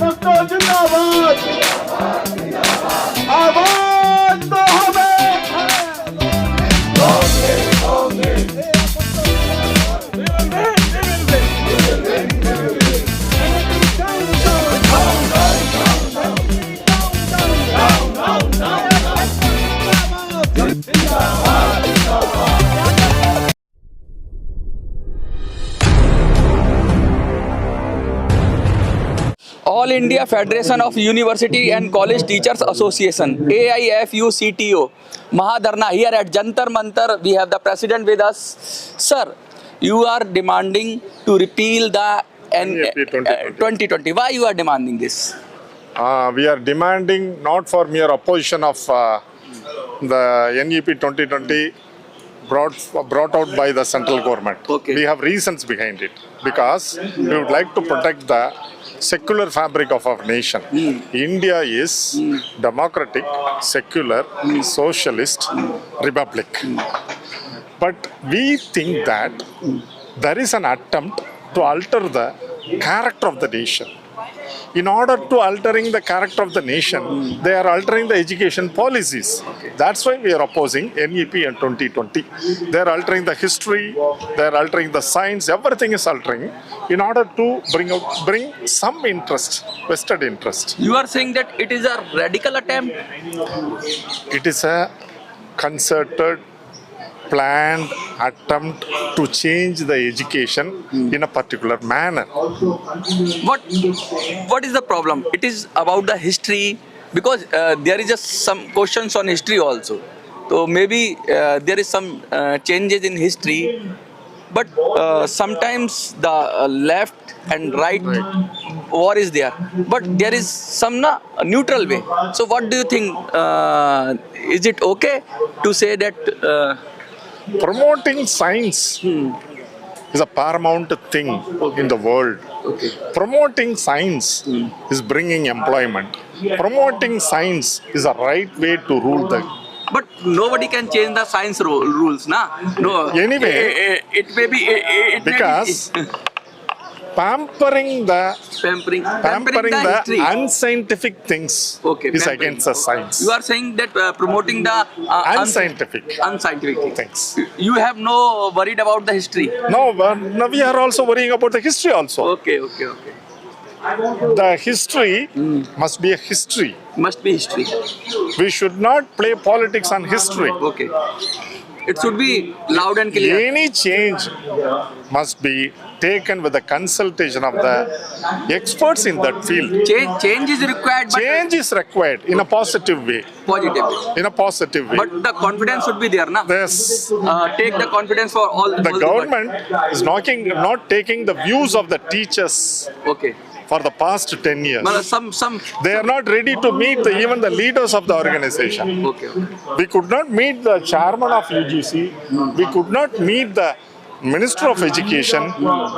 बच्चों जिंदाबाद, आवाज तो हमें All India Federation of University and College Teachers Association, AIFUCTO, Mahadharna here at Jantar Mantar. We have the president with us. Sir, you are demanding to repeal the NEP 2020. Why you are demanding this? We are demanding not for mere opposition of the NEP 2020 brought out by the central government. Okay. We have reasons behind it because we would like to protect the secular fabric of our nation. India is democratic, secular, socialist republic. But we think that there is an attempt to alter the character of the nation. In order to altering the character of the nation, they are altering the education policies. That's why we are opposing NEP and 2020. They are altering the history, they are altering the science, everything is altering in order to bring some interest, vested interest. You are saying that it is a radical attempt. It is a concerted, planned attempt to change the education in a particular manner. What is the problem? It is about the history, because there is just some questions on history also. So maybe there is some changes in history, but sometimes the left and right war is there, but there is some neutral way. So what do you think? Is it okay to say that? Promoting science is a paramount thing in the world. Promoting science is bringing employment. Promoting science is a right way to rule the. But nobody can change the science rules, na? No. Anyway, it may be because pampering the history. unscientific things is against the science. You are saying that promoting the Unscientific unscientific things. You have no worried about the history. No, we are also worrying about the history also. Okay. The history must be a history. Must be history. We should not play politics on history. Okay. It should be loud and clear. Any change must be taken with the consultation of the experts in that field. Change is required, but Change is required in a positive way. positive. In a positive way. But the confidence should be there, na? Yes, Take the confidence for all the all government is not taking the views of the teachers Okay. for the past 10 years. Well, some. They are not ready to meet even the leaders of the organization. Okay. We could not meet the chairman of UGC. We could not meet the Minister of Education.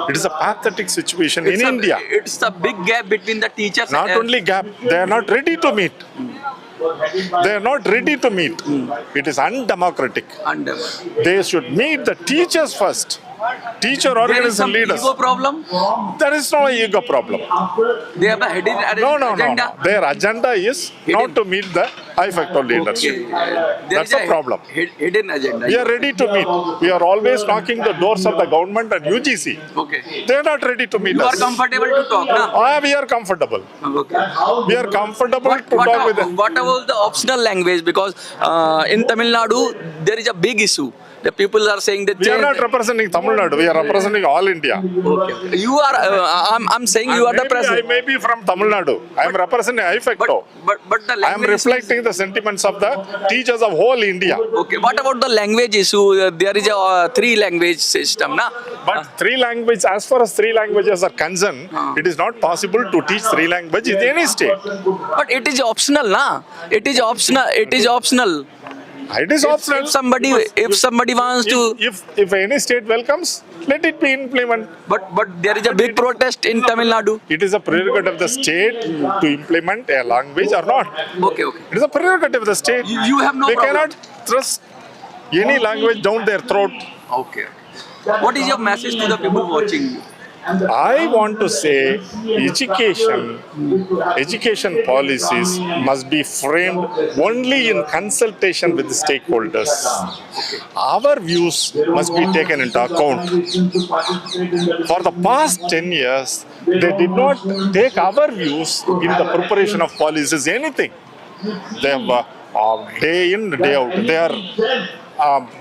It is a pathetic situation in India. It's a big gap between the teachers. Not only gap, they are not ready to meet. They are not ready to meet. It is undemocratic. And They should meet the teachers first. Teacher there is organization some leaders. ego problem. There is no ego problem. They have a hidden No. agenda. Their agenda is not to meet the high factor leadership. There That's is the problem. Hidden agenda. We are ready to meet. We are always knocking the doors of the government and UGC. Okay. They are not ready to meet You are us. comfortable to talk, na? We are comfortable. Okay. We are comfortable to talk with them. What about the optional language? Because in Tamil Nadu there is a big issue. The people are saying that We are not representing Tamil Nadu. We are representing all India. Okay. You are. I'm saying you are the Maybe I president. may be from Tamil Nadu. I am representing IFECTO. But the I am language reflecting the sentiments of the teachers of whole India. Okay. What about the language issue? There is a three language system, na? But three languages, as far as three languages are concerned, it is not possible to teach three languages in any state. But it is optional, na? It is optional. It is optional. It is optional. If somebody wants to, If any state welcomes, let it be implemented. but there is a big protest in Tamil Nadu. It is a prerogative of the state to implement a language or not. Okay. It is a prerogative of the state. You have no They problem. cannot thrust any language down their throat. Okay. What is your message to the people watching? I want to say education policies must be framed only in consultation with the stakeholders. Our views must be taken into account. For the past 10 years, they did not take our views in the preparation of policies, anything. They have day in, day out. They are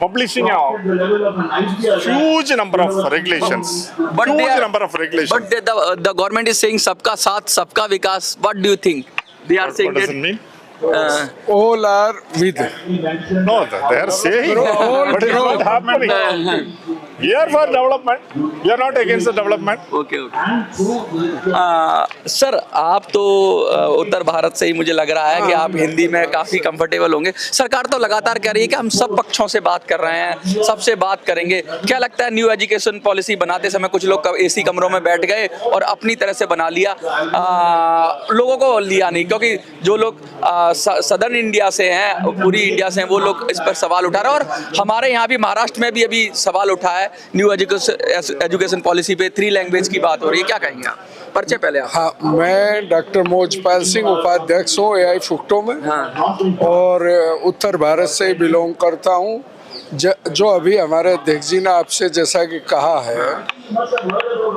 publishing a huge number of regulations. But they are- number of regulations. But the government is saying sabka saath, sabka vikas. What do you think? They are saying What does that. it mean? All are with. No, they are saying, but it's not happening. We are for development. We are not against the development. Okay sir आप तो उत्तर भारत से ही मुझे लग रहा है कि आप हिंदी में काफ़ी कंफर्टेबल होंगे। सरकार तो लगातार कह रही है कि हम सब पक्षों से बात कर रहे हैं, सबसे बात करेंगे। क्या लगता है न्यू एजुकेशन पॉलिसी बनाते समय कुछ लोग एसी कमरों में बैठ गए और अपनी तरह से बना लिया, लोगों को लिया नहीं, क्योंकि जो लोग सदर्न इंडिया से हैं, पूरी इंडिया से हैं, वो लोग इस पर सवाल उठा रहे हैं। और हमारे यहाँ भी महाराष्ट्र में भी अभी सवाल उठा है न्यू एजुकेशन पॉलिसी पे, 3 लैंग्वेज की बात हो रही है। क्या कहेंगे आप? परिचय पहले आप। हाँ, मैं डॉक्टर मोजपाल सिंह उपाध्यक्ष हूँ एआई फुक्टो में। हाँ। और उत्तर भारत से बिलोंग करता हूँ। जो अभी हमारे अध्यक्ष जी ने आपसे जैसा कि कहा है,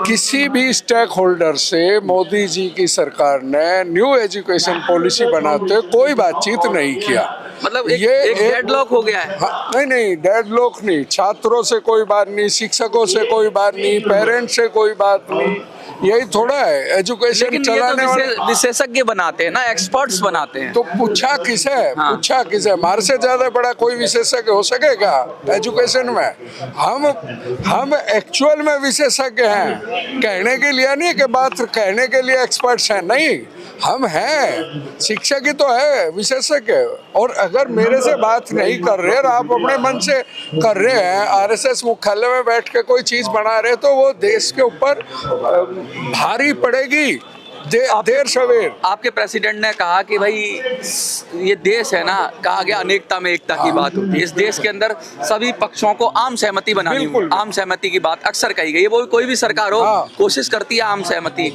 किसी भी स्टेक होल्डर से मोदी जी की सरकार ने न्यू एजुकेशन पॉलिसी बनाते कोई बातचीत नहीं किया। मतलब एक डेडलॉक हो गया है। हाँ, नहीं डेडलॉक नहीं, छात्रों से कोई बात नहीं, शिक्षकों से कोई बात नहीं, पेरेंट्स से कोई बात नहीं, यही थोड़ा है एजुकेशन लेकिन ये चलाने वाले। तो विशेषज्ञ बनाते हैं ना, एक्सपर्ट्स बनाते हैं। तो पूछा किसे? हाँ। पूछा किसे? हमारे से ज्यादा बड़ा कोई विशेषज्ञ हो सकेगा एजुकेशन में? हम एक्चुअल में विशेषज्ञ हैं, कहने के लिए नहीं कि बात कहने के लिए एक्सपर्ट्स हैं, नहीं, हम हैं, शिक्षक ही तो है विशेषज्ञ। और अगर मेरे से बात नहीं कर रहे और आप अपने मन से कर रहे हैं, आरएसएस मुख्यालय में बैठ के कोई चीज बना रहे, तो वो देश के ऊपर भारी पड़ेगी देर सवेर। आपके प्रेसिडेंट ने कहा कि भाई ये देश है ना, कहा गया अनेकता में एकता की बात होती है। इस देश के अंदर सभी पक्षों को आम सहमति बनानी होगी। आम सहमति की बात अक्सर कही गई है, वो कोई भी सरकार हो कोशिश करती है आम सहमति।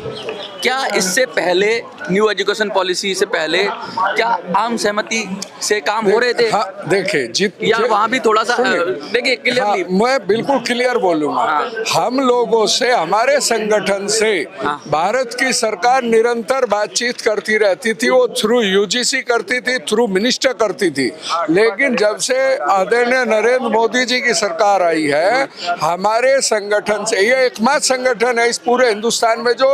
क्या इससे पहले न्यू एजुकेशन पॉलिसी से पहले क्या आम सहमति से काम हो रहे थे? हाँ, देखिए या वहाँ भी थोड़ा सा देखिए क्लियरली। मैं बिल्कुल क्लियर बोलूंगा। हम लोगों से, हमारे संगठन से भारत की सरकार निरंतर बातचीत करती रहती थी। वो थ्रू यूजीसी करती थी, थ्रू मिनिस्टर करती थी। लेकिन जब से आदरणीय नरेंद्र मोदी जी की सरकार आई है, हमारे संगठन से, ये एकमात्र संगठन है इस पूरे हिंदुस्तान में जो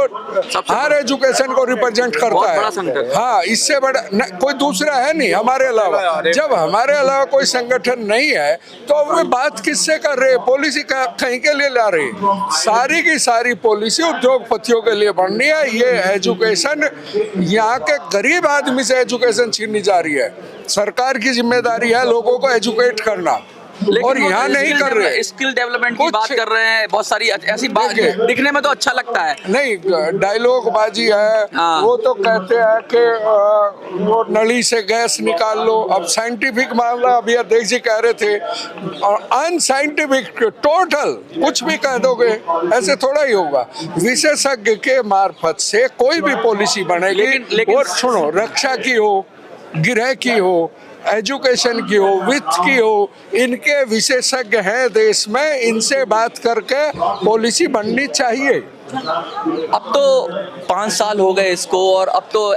हर एजुकेशन को रिप्रेजेंट करता है। हाँ, इससे बड़ा कोई दूसरा है नहीं हमारे अलावा। जब हमारे अलावा कोई संगठन नहीं है तो वे बात किससे कर रहे? पॉलिसी कहीं के लिए ला रहे? सारी की सारी पॉलिसी उद्योगपतियों के लिए बननी है। ये एजुकेशन, यहाँ के गरीब आदमी से एजुकेशन छीनी जा रही है। सरकार की जिम्मेदारी है लोगों को एजुकेट करना, और यहाँ नहीं कर रहे। स्किल डेवलपमेंट की बात कर रहे हैं, बहुत सारी ऐसी बात दिखने में तो अच्छा लगता है। नहीं, डायलॉग बाजी है। वो तो कहते हैं कि वो नली से गैस निकाल लो। अब साइंटिफिक मामला अभी अध्यक्ष जी कह रहे थे, और अनसाइंटिफिक टोटल कुछ भी कह दोगे, ऐसे थोड़ा ही होगा। विशेषज्ञ के मार्फत से कोई भी पॉलिसी बनेगी। लेकिन और सुनो, रक्षा की हो, गृह की हो, एजुकेशन की हो, वित्त की हो, इनके विशेषज्ञ हैं देश में, इनसे बात करके पॉलिसी बननी चाहिए। अब तो 5 साल हो गए इसको, और अब तो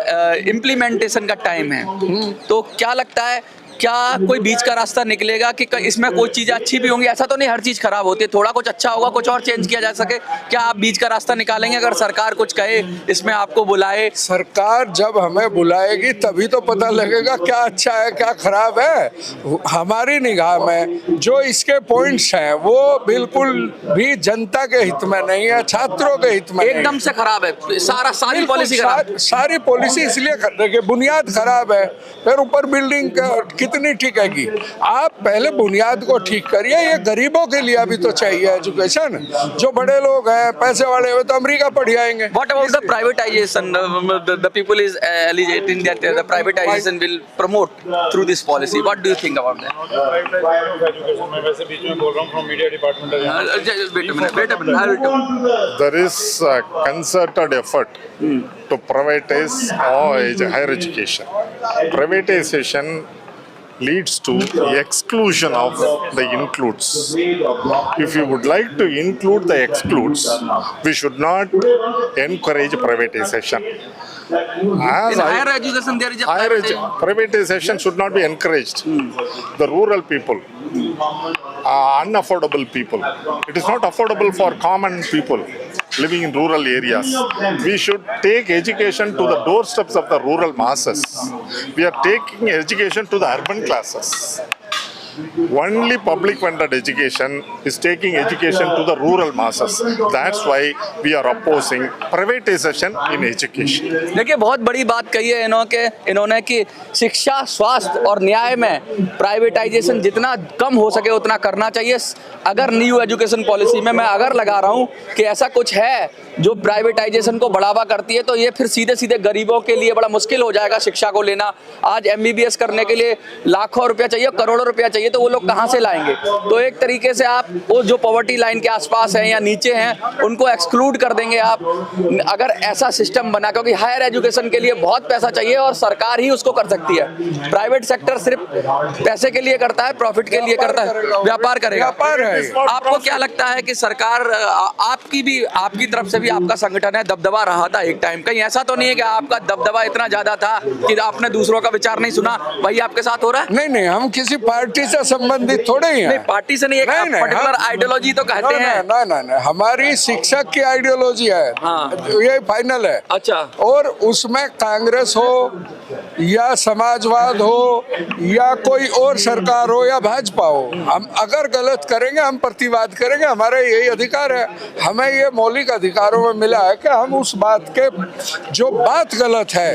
इम्प्लीमेंटेशन का टाइम है। तो क्या लगता है, क्या कोई बीच का रास्ता निकलेगा कि इसमें कोई चीज़ अच्छी भी होंगी? ऐसा तो नहीं हर चीज़ खराब होती है, थोड़ा कुछ अच्छा होगा, कुछ और चेंज किया जा सके। क्या आप बीच का रास्ता निकालेंगे? अगर सरकार कुछ कहे, इसमें आपको बुलाए? सरकार जब हमें बुलाएगी तभी तो पता लगेगा क्या अच्छा है क्या खराब है। हमारी निगाह में जो इसके पॉइंट्स हैं वो बिल्कुल भी जनता के हित में नहीं है, छात्रों के हित में। एकदम से खराब है, सारी पॉलिसी खराब। सारी पॉलिसी इसलिए देखिए, बुनियाद खराब है, फिर ऊपर बिल्डिंग कितनी टिकेगी? आप पहले बुनियाद को ठीक करिए। ये गरीबों के लिए भी तो चाहिए एजुकेशन। जो बड़े लोग हैं, पैसे वाले हैं, तो अमेरिका पढ़ आएंगे। What about the privatization? The people is alleging that the privatization will promote through this policy. What do you think about that? मैं वैसे बीच में बोल रहा हूँ from media department है यहाँ। Just wait a minute. I will talk. There is a concerted effort to privatize all higher education. Privatization leads to exclusion of the includes. If you would like to include the excludes, we should not encourage privatization. As In I- higher education, there is a privatization should not be encouraged. The rural people, unaffordable people. It is not affordable for common people living in rural areas. We should take education to the doorsteps of the rural masses. We are taking education to the urban classes. Only public funded education is taking education to the rural masses. That's why we are opposing privatization in education. देखिए बहुत बड़ी बात कही है इन्होंने कि शिक्षा, स्वास्थ्य और न्याय में प्राइवेटाइजेशन जितना कम हो सके उतना करना चाहिए। अगर न्यू एजुकेशन पॉलिसी में मैं अगर लगा रहा हूँ कि ऐसा कुछ है जो प्राइवेटाइजेशन को बढ़ावा करती है, तो ये फिर सीधे सीधे गरीबों के लिए बड़ा मुश्किल हो जाएगा शिक्षा को लेना। आज MBBS करने के लिए लाखों रुपया चाहिए, करोड़ों रुपया चाहिए, तो वो लोग कहाँ से लाएंगे? तो एक तरीके से आप वो जो पॉवर्टी लाइन के आसपास हैं या नीचे हैं उनको एक्सक्लूड कर देंगे आप, अगर ऐसा सिस्टम बना। क्योंकि हायर एजुकेशन के लिए बहुत पैसा चाहिए और सरकार ही उसको कर सकती है। प्राइवेट सेक्टर सिर्फ पैसे के लिए करता है, प्रॉफिट के लिए करता है, व्यापार करेगा। व्यापार है। आपको क्या लगता है कि सरकार आपकी तरफ से भी आपका संगठन है, दबदबा रहा था एक टाइम, कहीं ऐसा तो नहीं है कि आपका दबदबा इतना ज्यादा था कि आपने दूसरों का विचार नहीं सुना, वही आपके साथ हो रहा है? नहीं, हम किसी पार्टी से संबंधित थोड़े ही हैं। नहीं, पार्टी से नहीं, एक पर्टिकुलर आइडियोलॉजी तो कहते हैं। ना, हमारी शिक्षक की आइडियोलॉजी है। हाँ। ये फाइनल है। अच्छा। और उसमें कांग्रेस हो या समाजवाद हो या कोई और सरकार हो या भाजपा हो, हम अगर गलत करेंगे हम प्रतिवाद करेंगे। हमारा यही अधिकार है। हमें ये मौलिक अधिकारों में मिला है कि हम उस बात के जो बात गलत है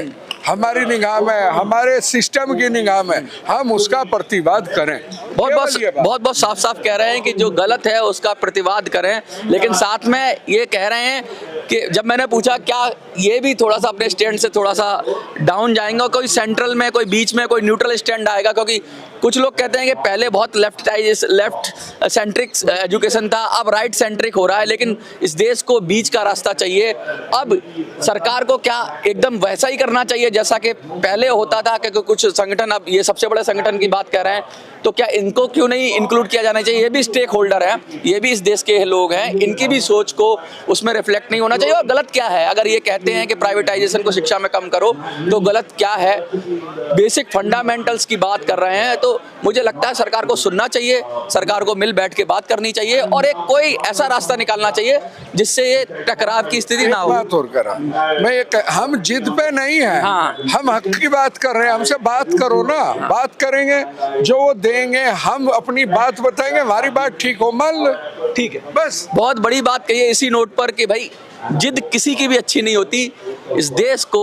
हमारी निगाह में, हमारे सिस्टम की निगाह में, हम उसका प्रतिवाद करें। बहुत साफ कह रहे हैं कि जो गलत है उसका प्रतिवाद करें, लेकिन साथ में ये कह रहे हैं कि जब मैंने पूछा क्या ये भी थोड़ा सा अपने स्टैंड से थोड़ा सा डाउन जाएंगे, कोई सेंट्रल में, कोई बीच में, कोई न्यूट्रल स्टैंड आएगा? क्योंकि कुछ लोग कहते हैं कि पहले बहुत लेफ्ट सेंट्रिक एजुकेशन था, अब राइट सेंट्रिक हो रहा है, लेकिन इस देश को बीच का रास्ता चाहिए। अब सरकार को क्या एकदम वैसा ही करना चाहिए जैसा कि पहले होता था? कि कुछ संगठन, अब ये सबसे बड़े संगठन की बात कर रहे हैं, तो क्या इनको क्यों नहीं इंक्लूड किया जाना चाहिए? ये भी स्टेक होल्डर है, ये भी इस देश के लोग हैं, इनकी भी सोच को उसमें रिफ्लेक्ट नहीं होना चाहिए? और गलत क्या है? अगर ये कहते हैं कि प्राइवेटाइजेशन को शिक्षा में कम करो, तो गलत क्या है? बेसिक फंडामेंटल्स की बात कर रहे हैं, तो मुझे लगता है सरकार को सुनना चाहिए, सरकार को मिल बैठ के बात करनी चाहिए और एक कोई ऐसा रास्ता निकालना चाहिए जिससे ये टकराव की स्थिति ना हो। बात और करा, हम जिद पे नहीं है। हाँ। हम हक की बात कर रहे हैं, हमसे बात करो ना। बात करेंगे, जो वो देंगे, हम अपनी बात बताएंगे, हमारी बात ठीक हो, मान लो, ठीक है। बस बहुत बड़ी बात कही है इसी नोट पर कि भाई जिद किसी की भी अच्छी नहीं होती। इस देश को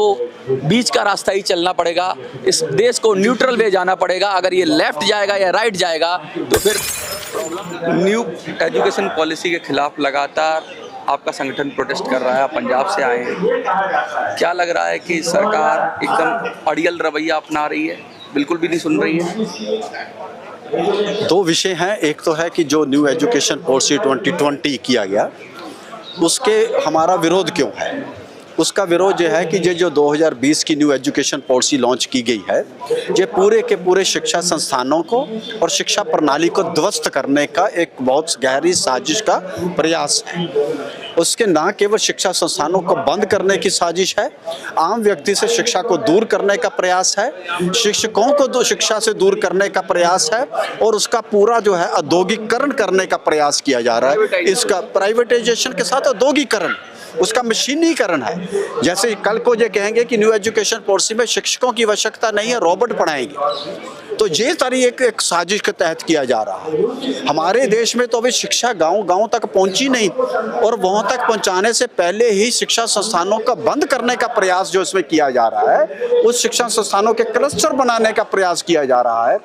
बीच का रास्ता ही चलना पड़ेगा, इस देश को न्यूट्रल वे जाना पड़ेगा। अगर ये लेफ्ट जाएगा या राइट जाएगा तो फिर न्यू एजुकेशन पॉलिसी के खिलाफ लगातार आपका संगठन प्रोटेस्ट कर रहा है, आप पंजाब से आए हैं। क्या लग रहा है कि सरकार एकदम अड़ियल रवैया अपना रही है, बिल्कुल भी नहीं सुन रही है? दो विषय हैं। एक तो है कि जो न्यू एजुकेशन पॉलिसी 2020 किया गया, उसके हमारा विरोध क्यों है? उसका विरोध यह है कि जो 2020 की न्यू एजुकेशन पॉलिसी लॉन्च की गई है, ये पूरे के पूरे शिक्षा संस्थानों को और शिक्षा प्रणाली को ध्वस्त करने का एक बहुत गहरी साजिश का प्रयास है। उसके न केवल शिक्षा संस्थानों को बंद करने की साजिश है, आम व्यक्ति से शिक्षा को दूर करने का प्रयास है, शिक्षकों को शिक्षा से दूर करने का प्रयास है और उसका पूरा जो है औद्योगिकरण करने का प्रयास किया जा रहा है। इसका प्राइवेटाइजेशन के साथ औद्योगिकरण, उसका मशीनीकरण है। जैसे कल को ये कहेंगे कि न्यू एजुकेशन पॉलिसी में शिक्षकों की आवश्यकता नहीं है, रोबोट पढ़ाएंगे। तो ये सारी एक साजिश के तहत किया जा रहा है। हमारे देश में तो अभी शिक्षा गांव-गांव तक पहुंची नहीं, और वहां तक पहुंचाने से पहले ही शिक्षा संस्थानों का बंद करने का प्रयास जो इसमें किया जा रहा है, उस शिक्षा संस्थानों के क्लस्टर बनाने का प्रयास किया जा रहा है।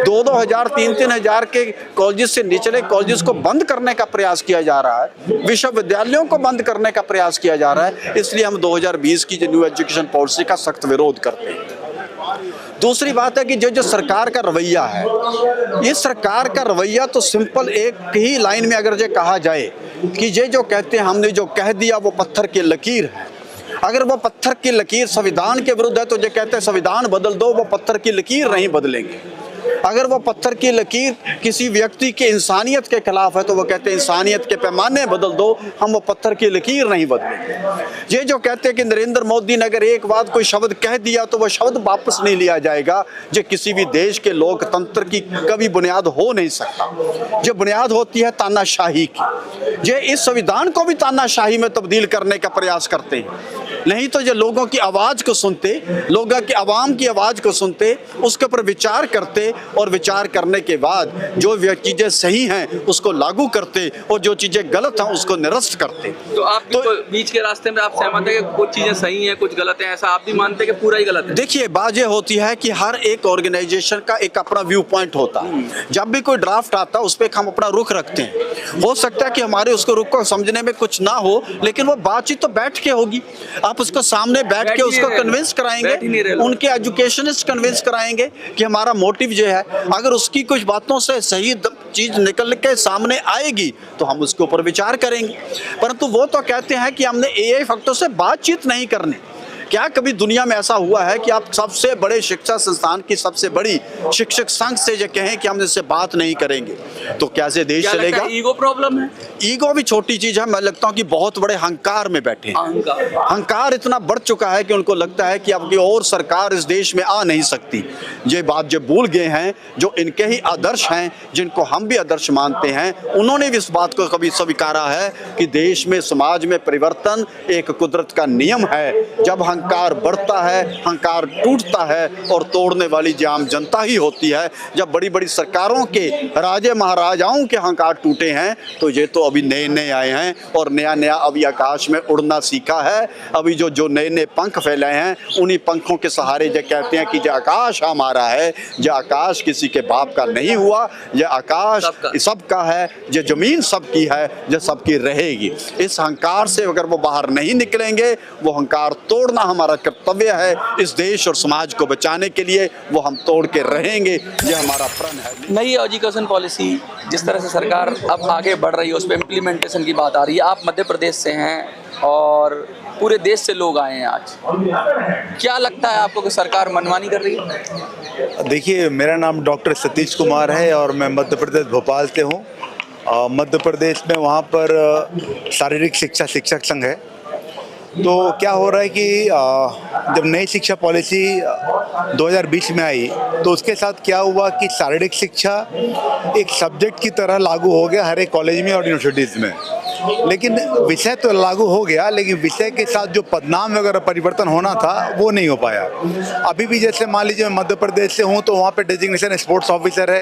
2-2 3-3 हजार के कॉलेज से निचले कॉलेज को बंद करने का प्रयास किया जा रहा है, विश्वविद्यालयों को बंद करने का प्रयास किया जा रहा है। इसलिए हम 2020 की जो न्यू एजुकेशन पॉलिसी का सख्त विरोध करते हैं। दूसरी बात है कि जो सरकार का रवैया है, ये सरकार का रवैया तो सिंपल एक ही लाइन में अगर ये कहा जाए कि ये जो कहते हैं हमने जो कह दिया वो पत्थर की लकीर है। अगर वो पत्थर की लकीर संविधान के विरुद्ध है तो ये कहते हैं संविधान बदल दो, वो पत्थर की लकीर नहीं बदलेंगे। अगर वो पत्थर की लकीर किसी व्यक्ति के इंसानियत के खिलाफ है तो वो कहते हैं इंसानियत के पैमाने बदल दो, हम वो पत्थर की लकीर नहीं बदलेंगे। ये जो कहते हैं कि नरेंद्र मोदी ने अगर एक बात कोई शब्द कह दिया तो वो शब्द वापस नहीं लिया जाएगा, जो किसी भी देश के लोकतंत्र की कभी बुनियाद हो नहीं सकता। जो बुनियाद होती है तानाशाही की, ये इस संविधान को भी तानाशाही में तब्दील करने का प्रयास करते हैं। नहीं तो जो लोगों की आवाज़ को सुनते, लोगों की आवाम की आवाज़ को सुनते, उसके ऊपर विचार करते, और विचार करने के बाद जो चीज़ें सही हैं उसको लागू करते, और जो चीज़ें गलत हैं उसको निरस्त करते। तो आप बीच के रास्ते में आप सहमत है कि कुछ चीज़ें सही हैं कुछ गलत हैं, ऐसा आप भी मानते हैं कि पूरा ही गलत है? देखिए, बात ये होती है कि हर एक ऑर्गेनाइजेशन का एक अपना व्यू पॉइंट होता है। जब भी कोई ड्राफ्ट आता है उस पर हम अपना रुख रखते हैं। हो सकता है कि हमारे उसको रुख को समझने में कुछ ना हो, लेकिन वो बातचीत तो बैठ के होगी। आप उसको सामने बैठ के उसको कन्विंस कराएंगे, उनके एजुकेशनिस्ट कन्विंस कराएंगे कि हमारा मोटिव जो है, अगर उसकी कुछ बातों से सही चीज निकल के सामने आएगी तो हम उसके ऊपर विचार करेंगे। परंतु वो तो कहते हैं कि हमने एआई फैक्टरों से बातचीत नहीं करनी। क्या कभी दुनिया में ऐसा हुआ है कि आप सबसे बड़े शिक्षा संस्थान की सबसे बड़ी शिक्षक संघ से जो कहें कि हम इससे बात नहीं करेंगे, तो कैसे देश चलेगा? ईगो प्रॉब्लम है। ईगो भी छोटी चीज है। मैं लगता हूँ कि बहुत बड़े अहंकार में बैठे हैं। अहंकार इतना बढ़ चुका है कि उनको लगता है कि अब की और सरकार इस देश में आ नहीं सकती। ये बात जो भूल गए हैं, जो इनके ही आदर्श हैं, जिनको हम भी आदर्श मानते हैं, उन्होंने भी इस बात को कभी स्वीकारा है कि देश में, समाज में परिवर्तन एक कुदरत का नियम है। जब अहंकार बढ़ता है, अहंकार टूटता है, और तोड़ने वाली आम जनता ही होती है। जब बड़ी बड़ी सरकारों के राजे महाराजाओं के अहंकार टूटे हैं, तो ये तो अभी नए नए आए हैं, और नया नया अभी आकाश में उड़ना सीखा है। अभी जो नए नए पंख फैलाए हैं, उन्हीं पंखों के सहारे जो कहते हैं कि जो आकाश हमारा है, जो आकाश किसी के बाप का नहीं हुआ, यह आकाश सबका है, जो जमीन सबकी है, जो सबकी रहेगी। इस अहंकार से अगर वो बाहर नहीं निकलेंगे, वो अहंकार तोड़ना हमारा कर्तव्य है। इस देश और समाज को बचाने के लिए वो हम तोड़ के रहेंगे, ये हमारा प्रण है। नई एजुकेशन पॉलिसी जिस तरह से सरकार अब आगे बढ़ रही है, उस पर इम्प्लीमेंटेशन की बात आ रही है। आप मध्य प्रदेश से हैं और पूरे देश से लोग आए हैं आज, क्या लगता है आपको कि सरकार मनमानी कर रही है? देखिए, मेरा नाम डॉक्टर सतीश कुमार है और मैं मध्य प्रदेश भोपाल से हूँ। मध्य प्रदेश में वहाँ पर शारीरिक शिक्षा शिक्षक संघ है। तो क्या हो रहा है कि जब नई शिक्षा पॉलिसी 2020 में आई तो उसके साथ क्या हुआ कि शारीरिक शिक्षा एक सब्जेक्ट की तरह लागू हो गया हर एक कॉलेज में और यूनिवर्सिटीज़ में। लेकिन विषय तो लागू हो गया, लेकिन विषय के साथ जो पदनाम वगैरह परिवर्तन होना था वो नहीं हो पाया। अभी भी जैसे मान लीजिए मैं मध्य प्रदेश से हूँ तो वहाँ पे डेजिग्नेशन स्पोर्ट्स ऑफिसर है,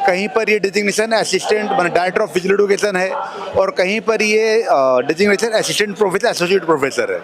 कहीं पर ये designation assistant director of physical education है, और कहीं पर ये designation assistant professor associate professor है।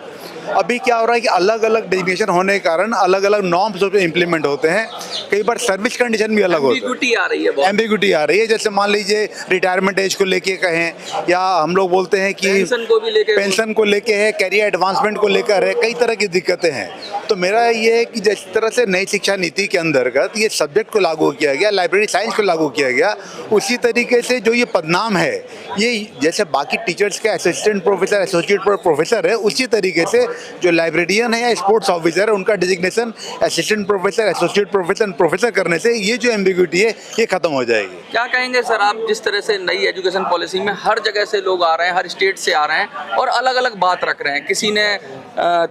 अभी क्या हो रहा है कि अलग अलग डेजिग्नेशन होने के कारण अलग अलग नॉर्म्स पे इम्प्लीमेंट होते हैं। कई बार सर्विस कंडीशन भी अलग होती है, एम्बिग्यूटी आ रही है। जैसे मान लीजिए रिटायरमेंट एज को लेके कहें, या हम लोग बोलते हैं कि पेंशन को लेके है, कैरियर एडवांसमेंट को लेकर है, कई तरह की दिक्कतें हैं। तो मेरा ये है कि जिस तरह से नई शिक्षा नीति के अंतर्गत ये सब्जेक्ट को लागू किया गया, लाइब्रेरी साइंस को लागू किया गया, उसी तरीके से जो ये पदनाम है, ये जैसे बाकी टीचर्स के असिस्टेंट प्रोफेसर एसोसिएट प्रोफेसर है, उसी तरीके से जो लाइब्रेरियन है या स्पोर्ट्स ऑफिसर है उनका designation assistant professor associate professor करने से ये जो एम्बिग्यूटी है ये खत्म हो जाएगी। क्या कहेंगे सर आप, जिस तरह से नई एजुकेशन पॉलिसी में हर जगह से लोग आ रहे हैं, हर स्टेट से आ रहे हैं और अलग अलग बात रख रहे हैं। किसी ने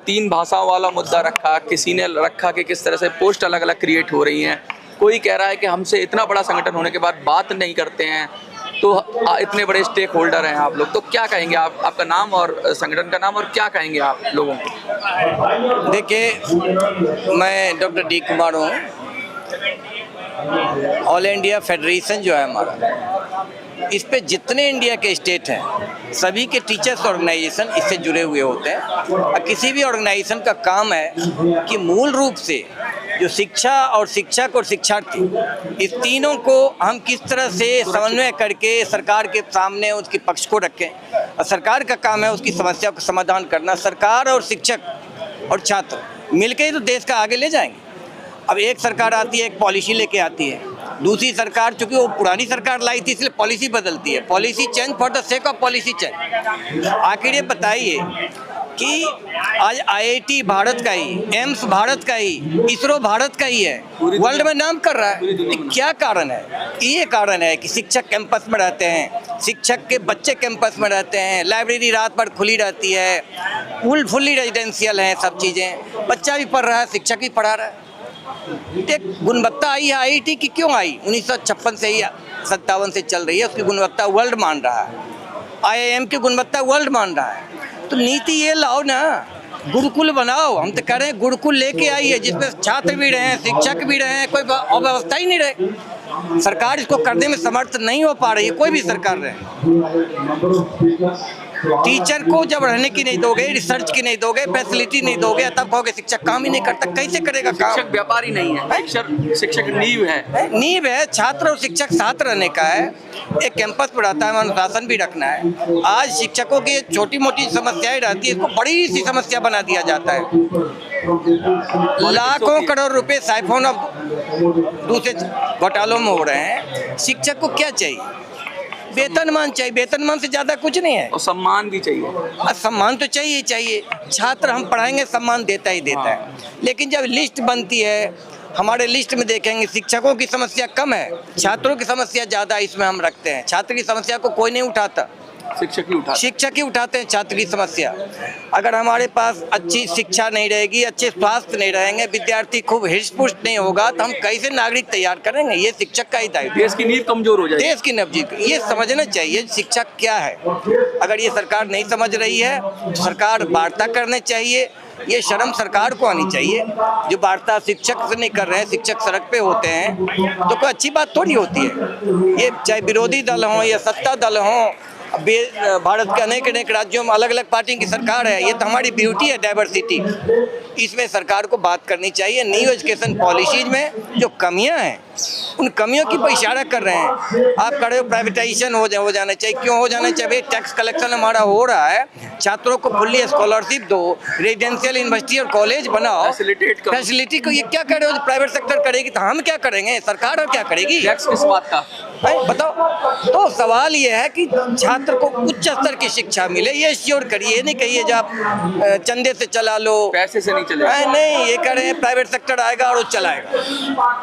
3 भाषाओं वाला मुद्दा रखा, किसी ने रखा कि किस तरह से पोस्ट अलग अलग क्रिएट हो रही हैं, कोई कह रहा है कि हमसे इतना बड़ा संगठन होने के बाद बात नहीं करते हैं, तो इतने बड़े स्टेक होल्डर हैं आप लोग, तो क्या कहेंगे आप, आपका नाम और संगठन का नाम, और क्या कहेंगे आप लोगों को? देखिए, मैं डॉक्टर डी कुमार हूँ। ऑल इंडिया फेडरेशन जो है हमारा, इस पे जितने इंडिया के स्टेट हैं सभी के टीचर्स ऑर्गेनाइजेशन इससे जुड़े हुए होते हैं। और किसी भी ऑर्गेनाइजेशन का काम है कि मूल रूप से जो शिक्षा और शिक्षक और शिक्षार्थी, इस तीनों को हम किस तरह से समन्वय करके सरकार के सामने उसके पक्ष को रखें। और सरकार का काम है उसकी समस्या का समाधान करना। सरकार और शिक्षक और छात्र मिलकर ही तो देश का आगे ले जाएंगे। अब एक सरकार आती है, एक पॉलिसी लेके आती है, दूसरी सरकार, चूंकि वो पुरानी सरकार लाई थी इसलिए पॉलिसी बदलती है। Policy change for the sake of policy change. आखिर ये बताइए कि आज आईआईटी भारत का ही, एम्स भारत का ही, इसरो भारत का ही है, वर्ल्ड में नाम कर रहा है। क्या कारण है? ये कारण है कि शिक्षक कैंपस में रहते हैं, शिक्षक के बच्चे कैंपस में रहते हैं, लाइब्रेरी रात भर खुली रहती है, फुल्ली रेजिडेंशियल है सब चीज़ें, बच्चा भी पढ़ रहा है, शिक्षक भी पढ़ा रहा है। एक गुणवत्ता आई है आईआईटी की, क्यों आई? 1956 से ही 57 से चल रही है, उसकी गुणवत्ता वर्ल्ड मान रहा है। आईआईएम की गुणवत्ता वर्ल्ड मान रहा है। तो नीति ये लाओ ना, गुरुकुल बनाओ। हम तो कह रहे हैं गुरुकुल लेके आई है जिसमें छात्र भी रहे, शिक्षक भी रहे, कोई अव्यवस्था ही नहीं रहे। सरकार इसको करने में समर्थ नहीं हो पा रही है, कोई भी सरकार रहे। टीचर को जब रहने की नहीं दोगे, रिसर्च की नहीं दोगे, फैसिलिटी नहीं दोगे, तब कहोगे शिक्षक काम ही नहीं करता। कैसे करेगा काम? शिक्षक व्यापारी नहीं है, शिक्षक नींव है। नींव है, छात्र और शिक्षक साथ रहने का है। एक कैंपस पर रहता है, अनुशासन भी रखना है। आज शिक्षकों की छोटी मोटी समस्याएं रहती है, इसको बड़ी सी समस्या बना दिया जाता है। लाखों करोड़ रुपए साइफोन अब दूसरे घोटालों में हो रहे हैं। शिक्षक को क्या चाहिए? वेतनमान चाहिए, वेतनमान से ज्यादा कुछ नहीं है। और सम्मान भी चाहिए। सम्मान तो चाहिए ही चाहिए। छात्र हम पढ़ाएंगे, सम्मान देता ही देता है। लेकिन जब लिस्ट बनती है, हमारे लिस्ट में देखेंगे शिक्षकों की समस्या कम है, छात्रों की समस्या ज़्यादा इसमें हम रखते हैं। छात्र की समस्या को कोई नहीं उठाता, शिक्षक ही उठाते हैं छात्र की समस्या। अगर हमारे पास अच्छी शिक्षा नहीं रहेगी, अच्छे स्वास्थ्य नहीं रहेंगे, विद्यार्थी खूब हृष्ट-पुष्ट नहीं होगा, तो हम कैसे नागरिक तैयार करेंगे? ये शिक्षक का ही दायित्व। देश की नींव कमजोर हो जाएगी। देश की नींव, ये समझना चाहिए शिक्षक क्या है। अगर ये सरकार नहीं समझ रही है, सरकार वार्ता करने चाहिए। ये शर्म सरकार को आनी चाहिए। जो वार्ता शिक्षक से नहीं कर रहे हैं, शिक्षक सड़क पे होते हैं, तो कोई अच्छी बात थोड़ी होती है। ये चाहे विरोधी दल हों या सत्ता दल हों, भारत के अनेक राज्यों में अलग अलग पार्टी की सरकार है। ये तो हमारी ब्यूटी है, डाइवर्सिटी। इसमें सरकार को बात करनी चाहिए। न्यू एजुकेशन पॉलिसीज में जो कमियां हैं, उन कमियों की इशारा कर रहे हैं। आप कह रहे हो प्राइवेटाइजेशन हो जाना चाहिए। क्यों हो जाना चाहिए? टैक्स कलेक्शन हमारा हो रहा है, छात्रों को फुल्ली स्कॉलरशिप दो, रेजिडेंशियल यूनिवर्सिटी और कॉलेज बनाओ, फैसिलिटी को। ये क्या कह रहे हो? प्राइवेट सेक्टर करेगी तो हम क्या करेंगे? सरकार और क्या करेगी? टैक्स किस बात का बताओ। तो सवाल ये है कि छात्र को उच्च स्तर की शिक्षा मिले, ये श्योर करिए। ये नहीं कहिए जो आप चंदे से चला लो, पैसे से नहीं चलेगा। नहीं, ये कह रहे हैं प्राइवेट सेक्टर आएगा और वो चलाएगा।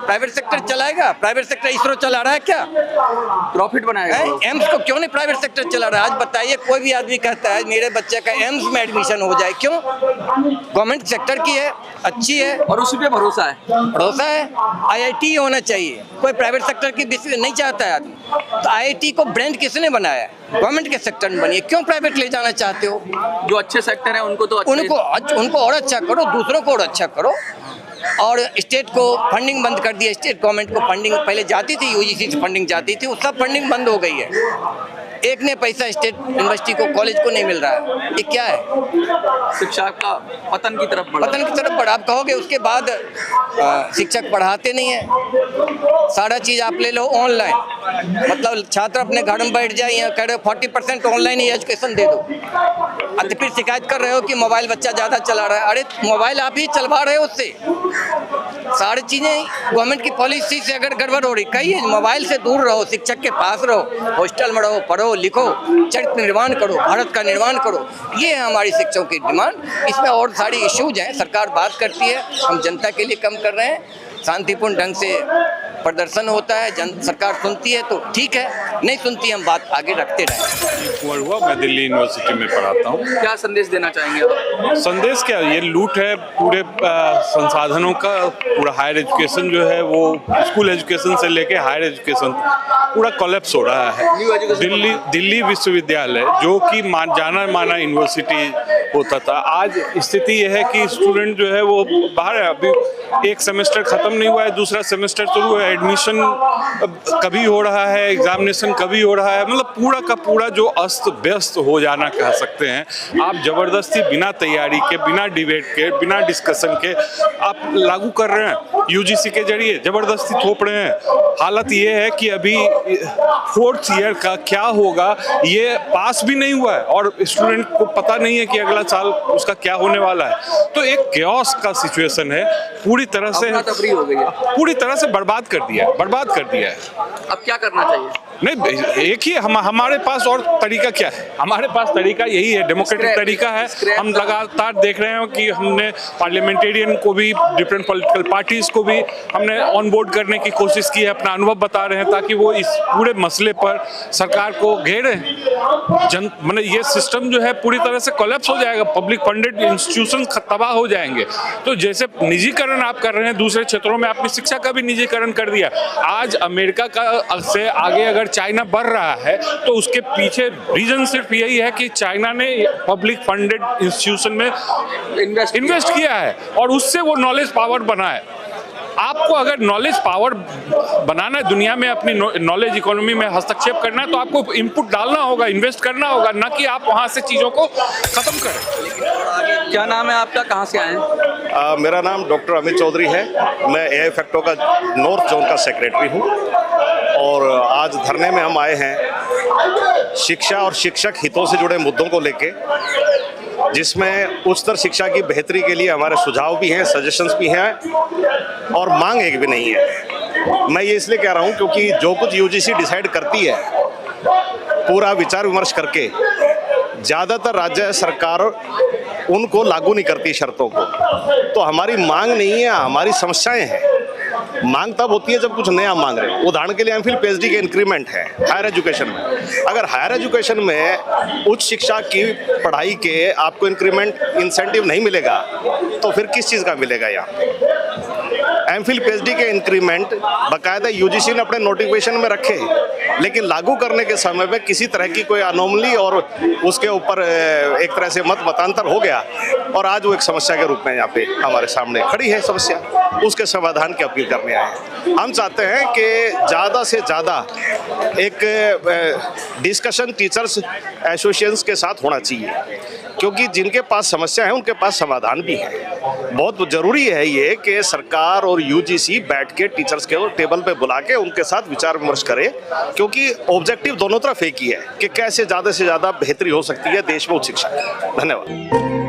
प्राइवेट सेक्टर चलाएगा? प्राइवेट सेक्टर इसरो चला रहा है क्या? प्रॉफिट बनाएगा। एम्स को क्यों नहीं प्राइवेट सेक्टर चला रहा है? आज बताइए, कोई भी आदमी कहता है मेरे बच्चे का एम्स में एडमिशन हो जाए, क्यों? गवर्नमेंट सेक्टर की है, अच्छी है और उसी पे भरोसा है। आईआईटी होना चाहिए, कोई प्राइवेट सेक्टर की नहीं चाहता है आदमी। तो आईआईटी को ब्रांड किसने बनाया? गवर्नमेंट के सेक्टर में बनिए, क्यों प्राइवेट ले जाना चाहते हो? जो अच्छे सेक्टर है उनको तो उनको और अच्छा करो, दूसरों को और अच्छा करो। और स्टेट को फंडिंग बंद कर दिया। स्टेट गवर्नमेंट को फंडिंग पहले जाती थी, यूजीसी से फंडिंग जाती थी, वो सब फंडिंग बंद हो गई है। एक ने पैसा स्टेट यूनिवर्सिटी को, कॉलेज को नहीं मिल रहा है। ये क्या है? शिक्षा का पतन की तरफ बढ़ा। आप कहोगे उसके बाद शिक्षक पढ़ाते नहीं है। सारा चीज़ आप ले लो ऑनलाइन, मतलब छात्र अपने घर में बैठ जाए। यहाँ कह रहे हो 40% ऑनलाइन ही एजुकेशन दे दो, और फिर शिकायत कर रहे हो कि मोबाइल बच्चा ज़्यादा चला रहा है। अरे मोबाइल आप ही चलवा रहे हो उससे। सारी चीज़ें गवर्नमेंट की पॉलिसी से अगर गड़बड़ हो रही, कहिए मोबाइल से दूर रहो, शिक्षक के पास रहो, हॉस्टल में रहो, पढ़ो लिखो, चरित्र निर्माण करो, भारत का निर्माण करो। ये है हमारी शिक्षकों की डिमांड। इसमें और सारी इश्यूज हैं, सरकार बात करती है, हम जनता के लिए कम कर रहे हैं। शांतिपूर्ण ढंग से प्रदर्शन होता है, सरकार सुनती है तो ठीक है, नहीं सुनती हम बात आगे रखते रहें। मैं दिल्ली यूनिवर्सिटी में पढ़ाता हूँ। क्या संदेश देना चाहेंगे? संदेश क्या, ये लूट है पूरे संसाधनों का। पूरा हायर एजुकेशन जो है वो स्कूल एजुकेशन से लेके हायर एजुकेशन पूरा कोलैप्स हो रहा है। दिल्ली विश्वविद्यालय जो कि जाना माना यूनिवर्सिटी होता था, आज स्थिति यह है कि स्टूडेंट जो है वो बाहर है। अभी एक सेमेस्टर खत्म नहीं हुआ है, दूसरा सेमेस्टर शुरू है, एडमिशन कभी हो रहा है, एग्जामिनेशन कभी हो रहा है, मतलब पूरा का पूरा जो अस्त व्यस्त हो जाना कह सकते हैं। आप जबरदस्ती बिना तैयारी के, बिना डिबेट के, बिना डिस्कशन के आप लागू कर रहे हैं, यूजीसी के जरिए जबरदस्ती थोप रहे हैं। हालत ये है कि अभी 4th ईयर का क्या होगा ये पास भी नहीं हुआ है और स्टूडेंट को पता नहीं है कि अगला साल उसका क्या होने वाला है। तो एक कैओस का सिचुएशन है, पूरी तरह से तफरी हो गई है, पूरी तरह से बर्बाद कर दिया है। अब क्या करना चाहिए? नहीं, एक ही हमारे पास और तरीका क्या है? हमारे पास तरीका यही है, डेमोक्रेटिक तरीका है। हम लगातार देख रहे हैं कि हमने पार्लियामेंटेरियन को भी, डिफरेंट पॉलिटिकल पार्टीज को भी हमने ऑन बोर्ड करने की कोशिश की है, अपना अनुभव बता रहे हैं ताकि वो इस पूरे मसले पर सरकार को घेरें। मतलब ये सिस्टम जो है पूरी तरह से कोलैप्स हो जाएगा, पब्लिक फंडेड इंस्टीट्यूशन तबाह हो जाएंगे। तो जैसे निजीकरण आप कर रहे हैं, दूसरे क्षेत्रों में आपने शिक्षा का भी निजीकरण कर दिया। आज अमेरिका का से आगे अगर चाइना बढ़ रहा है तो उसके पीछे रीजन सिर्फ यही है कि चाइना ने पब्लिक फंडेड इंस्टीट्यूशन में इन्वेस्ट किया है और उससे वो नॉलेज पावर बना है। आपको अगर नॉलेज पावर बनाना है, दुनिया में अपनी नॉलेज इकोनॉमी में हस्तक्षेप करना है, तो आपको इनपुट डालना होगा, इन्वेस्ट करना होगा, ना कि आप वहां से चीजों को खत्म करें। क्या नाम है आपका, कहाँ से आए हैं? मेरा नाम डॉक्टर अमित चौधरी है। मैं एआईफैक्टो का नॉर्थ जोन का सेक्रेटरी हूँ और आज धरने में हम आए हैं शिक्षा और शिक्षक हितों से जुड़े मुद्दों को लेके, जिसमें उच्चतर शिक्षा की बेहतरी के लिए हमारे सुझाव भी हैं, सजेशंस भी हैं और मांग एक भी नहीं है। मैं ये इसलिए कह रहा हूँ क्योंकि जो कुछ यूजीसी डिसाइड करती है, पूरा विचार विमर्श करके ज़्यादातर राज्य सरकार उनको लागू नहीं करती शर्तों को। तो हमारी मांग नहीं है, हमारी समस्याएं हैं। मांग तब होती है जब कुछ नया मांग रहे हो। उदाहरण के लिए एमफिल पीएचडी के इंक्रीमेंट है हायर एजुकेशन में। अगर हायर एजुकेशन में उच्च शिक्षा की पढ़ाई के आपको इंक्रीमेंट इंसेंटिव नहीं मिलेगा तो फिर किस चीज़ का मिलेगा? यहाँ एमफिल पीएचडी के इंक्रीमेंट बाकायदा यूजीसी ने अपने नोटिफिकेशन में रखे, लेकिन लागू करने के समय में किसी तरह की कोई अनोमली और उसके ऊपर एक तरह से मतांतर हो गया और आज वो एक समस्या के रूप में यहाँ पे हमारे सामने खड़ी है। समस्या, उसके समाधान की अपील करने आए हैं। हम चाहते हैं कि ज़्यादा से ज़्यादा एक डिस्कशन टीचर्स एसोसिएशंस के साथ होना चाहिए, क्योंकि जिनके पास समस्या है उनके पास समाधान भी है। बहुत ज़रूरी है ये कि सरकार और यूजीसी बैठ के टीचर्स के टेबल पे बुला के उनके साथ विचार विमर्श करे, क्योंकि ऑब्जेक्टिव दोनों तरफ एक ही है कि कैसे ज़्यादा से ज़्यादा बेहतरी हो सकती है देश में उच्च शिक्षा। धन्यवाद।